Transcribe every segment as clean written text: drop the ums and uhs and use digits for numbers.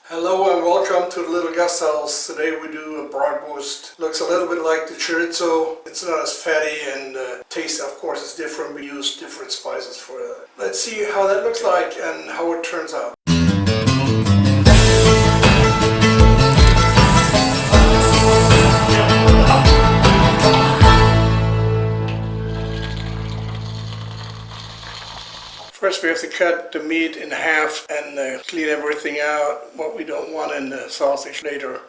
Hello and welcome to the Little Gasthaus. Today we do a bratwurst. Looks a little bit like the chorizo. It's not as fatty and taste of course is different. We use different spices for that. Let's see how that looks like and how it turns out. First we have to cut the meat in half and clean everything out, what we don't want in the sausage later.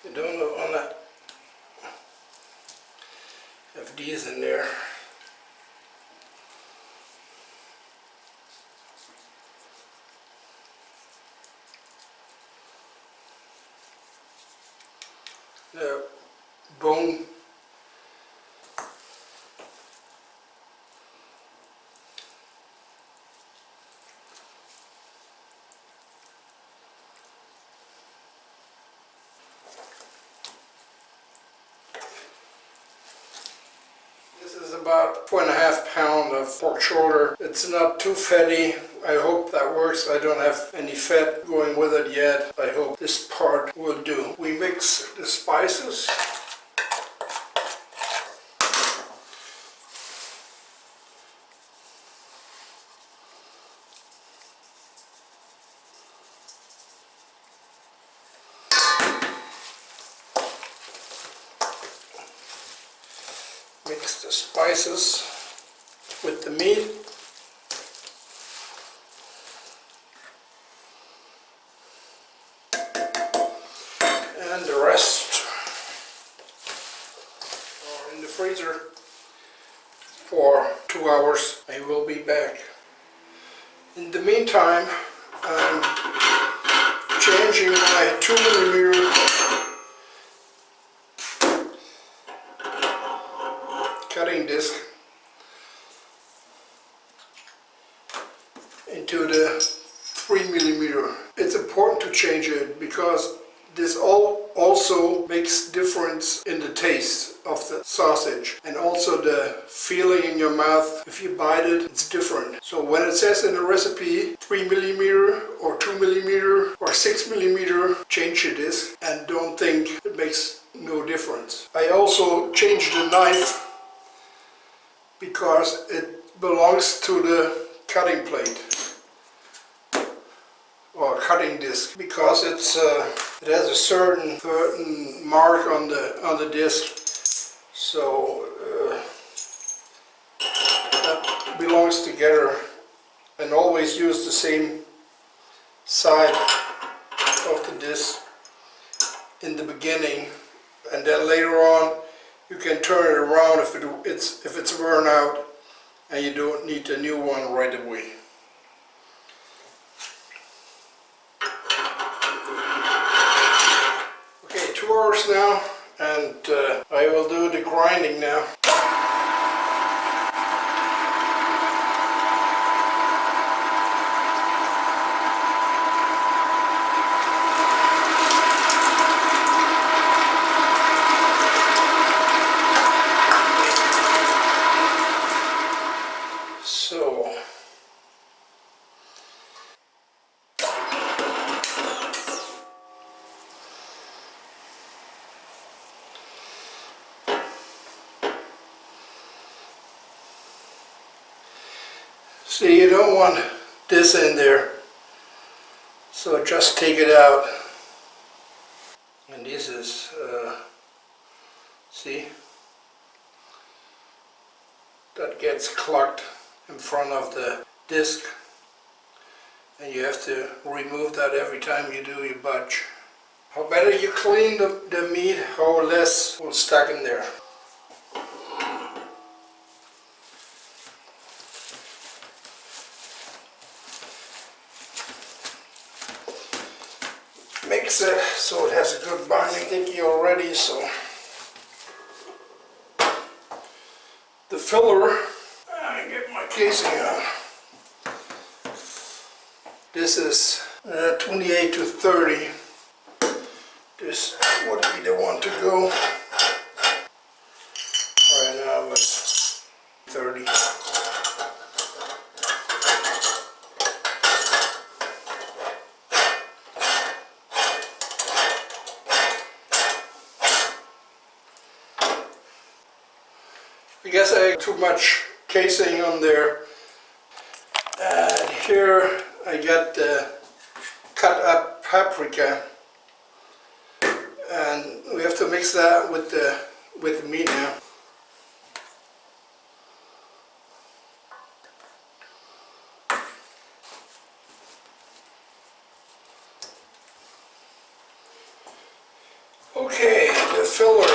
You don't want to have these in there. The bone. This is about 4.5 pounds of pork shoulder. It's not too fatty. I hope that works. I don't have any fat going with it yet. I hope this part will do. We mix the spices. Mix the spices with the meat. And the rest are in the freezer for 2 hours. I will be back. In the meantime, I'm changing my 2mm cutting disc into the 3mm. It's important to change it because this also makes difference in the taste of the sausage and also the feeling in your mouth. If you bite it, it's different. So when it says in the recipe 3mm or 2mm or 6mm, change your disc and don't think it makes no difference. I also changed the knife because it belongs to the cutting plate or cutting disc, because it has a certain mark on the disc, so that belongs together. And always use the same side of the disc in the beginning, and then later on you can turn it around if it's worn out and you don't need a new one right away. Okay, 2 hours now, and I will do the grinding now. See, you don't want this in there, so just take it out. And this is, see, that gets clogged in front of the disc, and you have to remove that every time you do your batch. How better you clean the meat, how less will stuck in there. Mix it so it has a good binding sticky already. So the filler, I get my casing out. This this is 28 to 30. This would be the one to go. Right now it's 30. I guess I have too much casing on there. And here I got the cut up paprika, and we have to mix that with the meat now. Okay, the filler.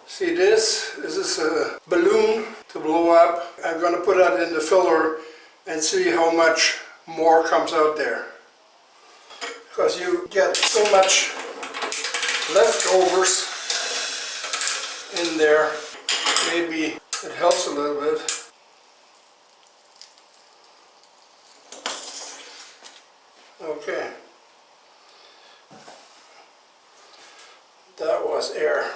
See this? This is a balloon to blow up. I'm going to put that in the filler and see how much more comes out there. Because you get so much leftovers in there, maybe it helps a little bit. Okay. That was air.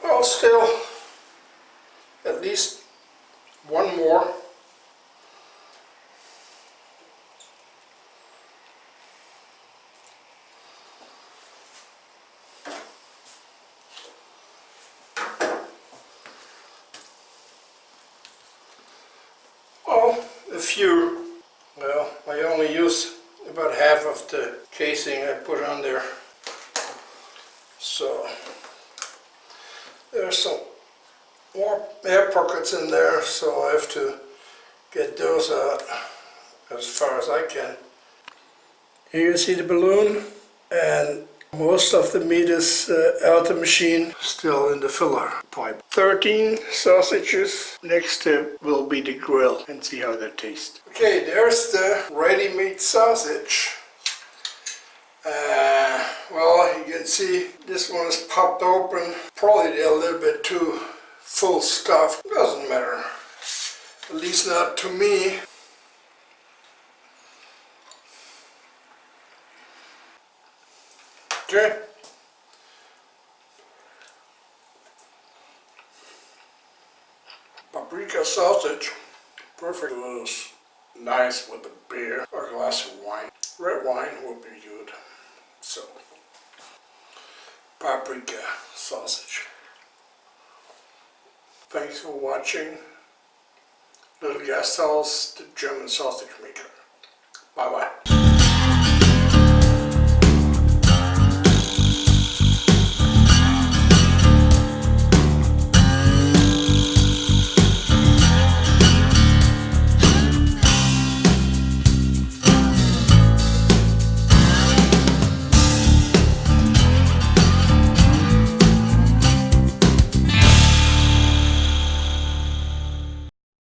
Well, still at least one more. Oh, a few. Well, I only use about half of the casing I put on there. So there's some more air pockets in there, so I have to get those out as far as I can. Here you see the balloon, and most of the meat is out of the machine, still in the filler pipe. 13 sausages. Next step will be the grill and see how they taste. Okay, there's the ready-made sausage. Well, you can see this one is popped open. Probably a little bit too full stuff. Doesn't matter. At least not to me. Okay. Paprika sausage. Perfect. Loose. Nice with a beer or a glass of wine. Red wine would be good. So, paprika sausage. Thanks for watching. Little Gasthaus, the German sausage maker. Bye bye.